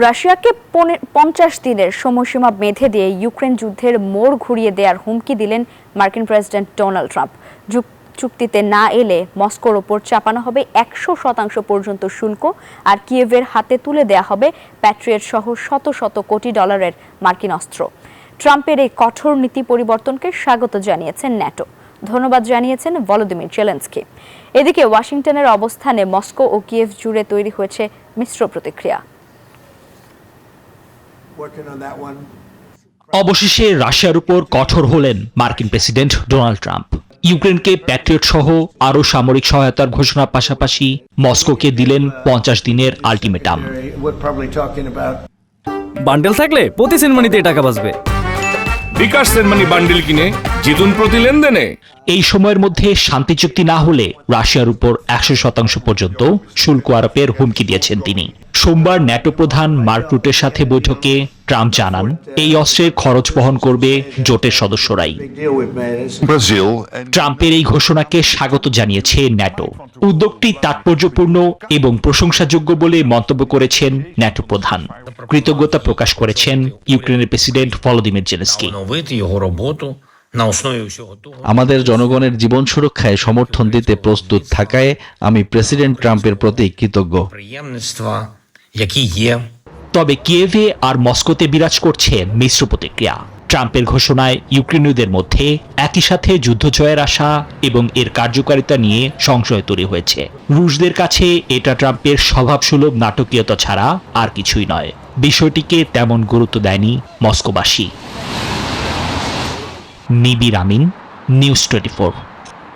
রাশিয়াকে 50 দিনের সময়সীমা বেঁধে দিয়ে ইউক্রেন যুদ্ধের মোড় ঘুরিয়ে দেওয়ার হুমকি দিলেন মার্কিন প্রেসিডেন্ট ডোনাল্ড ট্রাম্প। চুক্তিতে না এলে মস্কোর ওপর চাপানো হবে 100% পর্যন্ত শুল্ক, আর কিয়েভের হাতে তুলে দেয়া হবে প্যাট্রিয়ট সহ শত শত কোটি ডলারের মার্কিন অস্ত্র। ট্রাম্পের এই কঠোর নীতি পরিবর্তনকে স্বাগত জানিয়েছেন ন্যাটো। ধন্যবাদ জানিয়েছেন ভলোদিমির জেলেনস্কি। এদিকে ওয়াশিংটনের অবস্থানে মস্কো ও কিয়েভ জুড়ে তৈরি হয়েছে মিশ্র প্রতিক্রিয়া। অবশেষে রাশিয়ার উপর কঠোর হলেন মার্কিন প্রেসিডেন্ট ডোনাল্ড ট্রাম্প। ইউক্রেনকে প্যাট্রিয়ট সহ আরও সামরিক সহায়তার ঘোষণার পাশাপাশি মস্কোকে দিলেন 50 দিনের আলটিমেটাম। বান্ডেল থাকলে প্রতি সেনমানিতে টাকা বাঁচবে। বিকাশ সেনমানি বান্ডেল কিনে জিতুন প্রতি লেনদেনে। এই সময়ের মধ্যে শান্তি চুক্তি না হলে রাশিয়ার উপর 100% পর্যন্ত শুল্ক আরোপের হুমকি দিয়েছেন তিনি। সোমবার ন্যাটো প্রধান মার্ক রুটের সাথে বৈঠকে ট্রাম্প জানান, এই অস্ত্রের খরচ বহন করবে জোটের সদস্যরাই। ট্রাম্পের এই ঘোষণাকে স্বাগত জানিয়েছে ন্যাটো। উদ্যোগটি তাৎপর্যপূর্ণ এবং প্রশংসাযোগ্য বলে মন্তব্য করেছেন ন্যাটো প্রধান। কৃতজ্ঞতা প্রকাশ করেছেন ইউক্রেনের প্রেসিডেন্ট ভলোদিমির জেলেনস্কি। আমাদের জনগণের জীবন সুরক্ষায় সমর্থন দিতে প্রস্তুত থাকায় আমি প্রেসিডেন্ট ট্রাম্পের প্রতি কৃতজ্ঞ। তবে কিয়েভে আর মস্কোতে বিরাজ করছে মিশ্র প্রতিক্রিয়া। ট্রাম্পের ঘোষণায় ইউক্রেনীয়দের মধ্যে একই সাথে যুদ্ধ জয়ের আশা এবং এর কার্যকারিতা নিয়ে সংশয় তৈরি হয়েছে। রুশদের কাছে এটা ট্রাম্পের স্বভাবসুলভ নাটকীয়তা ছাড়া আর কিছুই নয়। বিষয়টিকে তেমন গুরুত্ব দেয়নি মস্কোবাসী। নিবির আমিন, নিউজ 24।